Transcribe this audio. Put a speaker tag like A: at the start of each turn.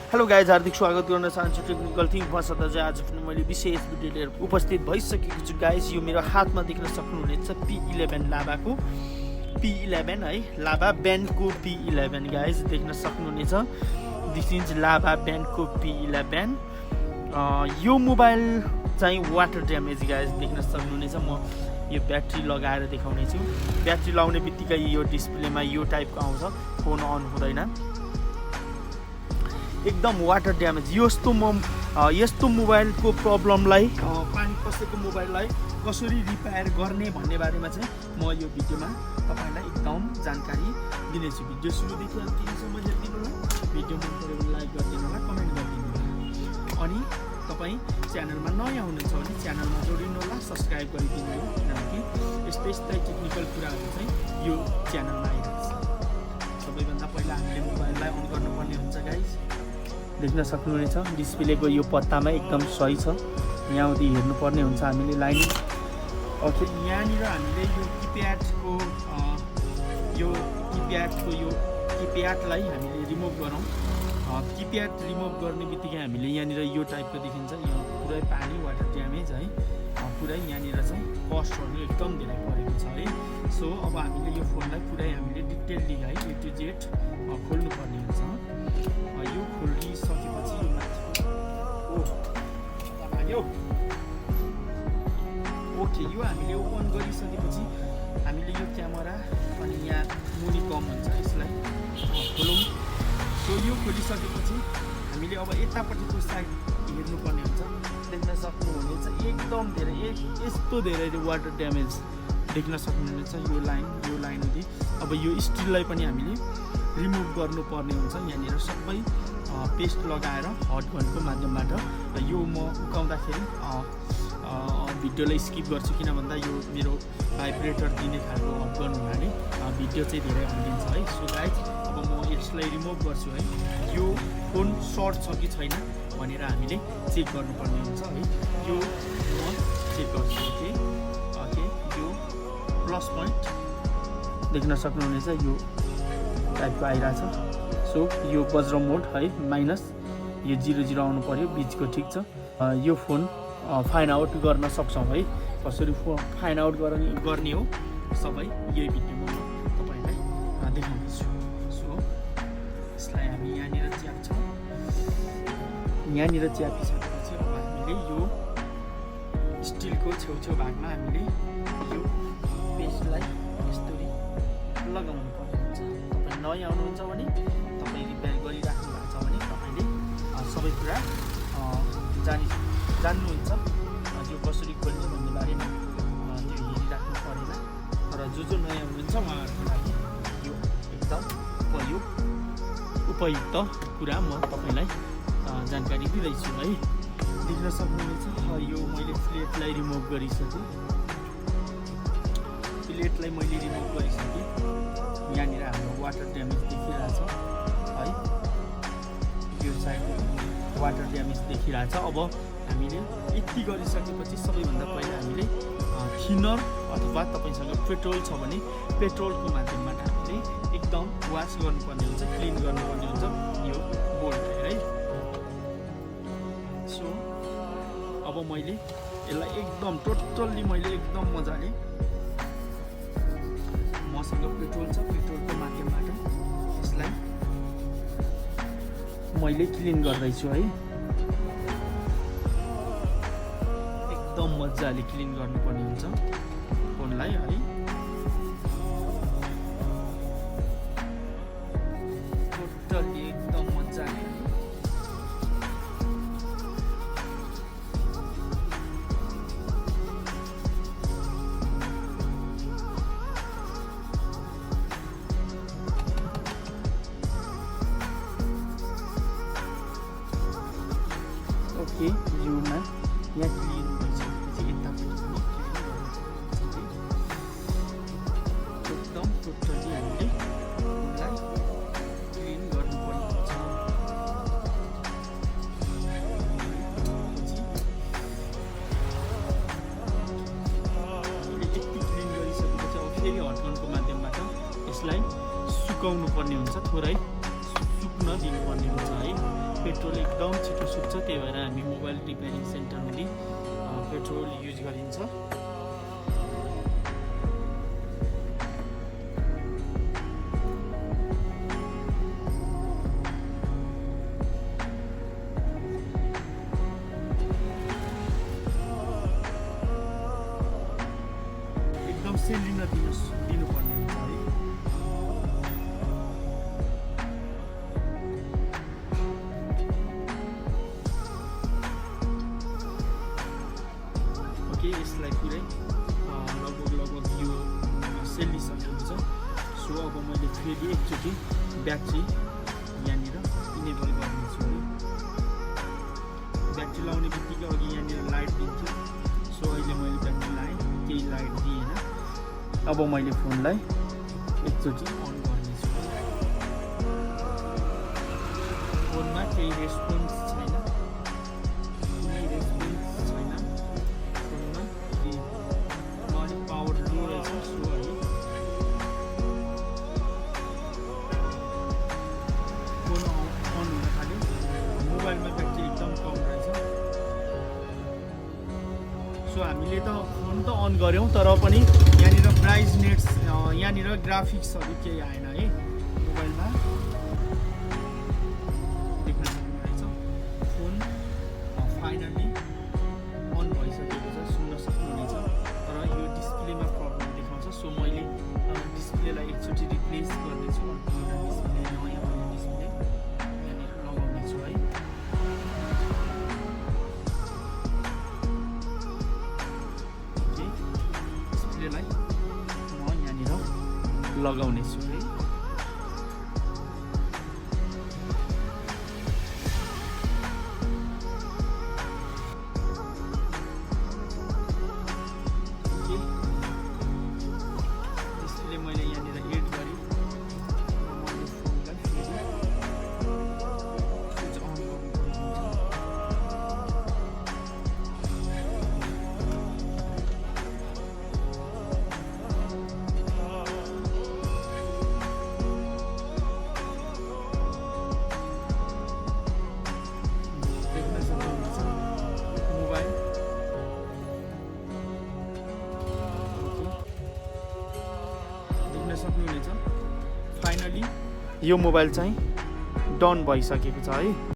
A: Hello guys, हार्दिक स्वागत गर्न चाहन्छु टेक्निकल थिङ्कमा। सधैँ आज पनि मैले विशेष भिडियो लिएर उपस्थित भइसकेको छु गाइज। यो मेरो हातमा देख्न सक्नुहुनेछ P11 लाभाको P11 है, लाभा ब्यान्डको P11 गाइज देख्न सक्नुहुनेछ। दिस इज लाभा ब्यान्डको P11। यो मोबाइल चाहिँ वाटर ड्यामेज गाइज देख्न सक्नुहुनेछ। म यो ब्याट्री लगाएर देखाउने छु। ब्याट्री लाउने बित्तिकै यो डिस्प्लेमा यो टाइपको आउँछ, फोन अन हुँदैन, एकदम वाटर ड्यामेज। यस्तो मोबाइलको प्रब्लमलाई, पानी पसेको मोबाइललाई कसरी रिपेयर गर्ने भन्ने बारेमा चाहिँ म यो भिडियोमा तपाईँलाई एकदम जानकारी दिनेछु। भिडियो सुरुदेखि अन्तिमसम्म हेरिदिनु होला। भिडियो मन पऱ्यो भने लाइक गरिदिनु होला, कमेन्ट गरिदिनु होला। अनि तपाईँ च्यानलमा नयाँ हुनुहुन्छ भने च्यानलमा जोडिनु होला, सब्सक्राइब गरिदिनु होला, किनकि यस्तै टेक्निकल कुराहरू चाहिँ यो च्यानलमा आइरहेको छ। सबैभन्दा पहिला हामीले मोबाइललाई अन गर्नुपर्ने हुन्छ गाइज। देख्न सक्नुहुनेछ डिस्प्लेको यो पत्तामा एकदम सही छ। यहाँदेखि हेर्नुपर्ने हुन्छ हामीले लाइन। ओके, यहाँनिर हामीले यो किप्याडलाई हामीले रिमुभ गरौँ। किप्याड रिमुभ गर्ने बित्तिकै हामीले यहाँनिर यो टाइपको देखिन्छ। यो पुरै पानी, वाटर ड्यामेज है, पुरै यहाँनिर चाहिँ कस्टहरू एकदम धेरै परेको छ है। सो अब हामीले यो फोनलाई पुरै हामीले डिटेलली है A to Z खोल्नुपर्ने हुन्छ। यो खोलिसकेपछि यो माथि ओके, यो हामीले ओपन गरिसकेपछि हामीले यो क्यामेरा अनि यहाँ मुनि कम हुन्छ, यसलाई खोलौँ। सो यो खोलिसकेपछि हामीले अब यतापट्टिको साइड हेर्नुपर्ने हुन्छ। देख्न सक्नुहुनेछ एकदम धेरै, यस्तो धेरै वाटर ड्यामेज देख्न सक्नुहुनेछ। यो लाइन हुँदै अब यो स्टिललाई पनि हामीले रिमुभ गर्नुपर्ने हुन्छ। यहाँनिर सबै पेस्ट लगाएर हट गनको माध्यमबाट। यो म उकाउँदाखेरि भिडियोलाई स्किप गर्छु, किन भन्दा यो मेरो भाइब्रेटर दिने खालको हट गर्नु हुनाले भिडियो चाहिँ धेरै हल्लिन्छ है। सो गाइज, अब म यसलाई रिमुभ गर्छु है। यो फोन सर्ट छ कि छैन भनेर हामीले चेक गर्नुपर्ने हुन्छ है। यो म चेक गर्छु। ओके, यो प्लस पोइन्ट देख्न सक्नुहुनेछ, यो टाइपको आइरहेछ। सो यो वज्र मोड है, माइनस यो 0 आउनु पर्यो, बिचको ठिक छ। यो फोन फाइन आउट गर्न सक्छौँ है। कसरी फाइन आउट गर्ने हो सबै यही भिडियोमा म तपाईँलाई देखाउँदैछु। सो यसलाई हामी यहाँनिर च्याप्छौँ। यहाँनिर च्यापिसकेपछि अब हामीले यो स्टिलको छेउछेउ भागमा हामीले यो पेस्टलाई यसरी लगाउनु पर्ने हुन्छ। तपाईँ नयाँ आउनुहुन्छ भने, तपाईँ रिपेयर गरिराख्नु भएको छ भने तपाईँले सबै कुरा जान्नुहुन्छ। यो कसरी खोल्ने भन्ने बारेमा त्यो हेरिराख्नु परेन। तर जो नयाँ हुनुहुन्छ उहाँहरूको लागि यो एकदम उपयुक्त कुरा म तपाईँलाई जानकारी दिँदैछु है। देख्न सक्नुहुनेछ यो मैले प्लेटलाई रिमुभ गरिसकेँ। यहाँनिर हाम्रो वाटर ड्यामेज देखिरहेछ है। यो साइड वाटर ड्यामेज देखिरहेछ। अब हामीले यति गरिसकेपछि सबैभन्दा पहिला हामीले थिनर अथवा तपाईँसँग पेट्रोल छ भने पेट्रोलको माध्यमबाट हामीले एकदम वास गर्नुपर्ने हुन्छ, क्लिन गर्नुपर्ने हुन्छ यो बोर्डलाई है। सो अब मैले यसलाई एकदम टोटल्ली मैले एकदम मजाले, मसँग पेट्रोल छ, पेट्रोलको माध्यमबाट यसलाई मैले क्लिन गर्दैछु है। एकदम मजाले क्लिन गर्नुपर्ने हुन्छ फोनलाई है। टोटल्ली एकदम मजाले। ओके, योमा यहाँ क्लिन भइसकेपछि यतापट्टि एकदम टोटल्ली हामीले यसलाई क्लिन गर्नुपर्ने हुन्छ। हामीले यति क्लिन गरिसकेपछि अब फेरि हटगनको माध्यमबाट यसलाई सुकाउनु पर्ने हुन्छ, थोरै सुक्न दिनुपर्ने हुन्छ है। पेट्रोल एकदम छिटो सुक्छ, त्यही भएर हामी मोबाइल रिपेयरिङ सेन्टरमा पनि पेट्रोल युज गरिन्छ। एकदम सिलिन्डर दिनुपर्ने हुन्छ है। ओके, यसलाई पुरै लगभग यो सेलिसकेको छ। सो अब मैले फेरि एकचोटि ब्याट्री यहाँनिर इनेबल गर्नेछु है। ब्याट्री लाउने बित्तिकै अघि यहाँनिर लाइट दिन्थ्यो, सो अहिले मैले ब्याट्री लाएँ, केही लाइट दिएन। अब मैले फोनलाई एकचोटि अन गर्नेछु। फोनमा केही रेस्पोन्स छैन, फोनमा अलिक पावर लो रहेछ। सो है फोन अन हुन थाल्यो, मोबाइलमा ब्याट्री एकदम कम रहेछ। सो हामीले त फोन त अन गऱ्यौँ, तर पनि यहाँनिर ब्राइटनेस यहाँनिर ग्राफिक्सहरू केही आएन है। मोबाइलमा देख्न सक्नुहुनेछ फोन फाइनली अन भइसकेको छ, सुन्न सक्नुहुनेछ। तर यो डिस्प्लेमा प्रब्लम देखाउँछ। सो मैले डिस्प्लेलाई एकचोटि रिप्लेस गर्नेछु। डिस्प्ले नयाँ मैले डिस्प्ले यहाँनिर लगाउनेछु है। डिस्प्लेलाई म यहाँनिर लगाउनेछु है। डिस्प्ले मैले यहाँनिर एड गरेँ। मैले फोनलाई फेरि स्विच अन गर्नुपर्ने हुन्छ। सक्नुहुनेछ फाइनली यो मोबाइल चाहिँ डन भइसकेको छ है।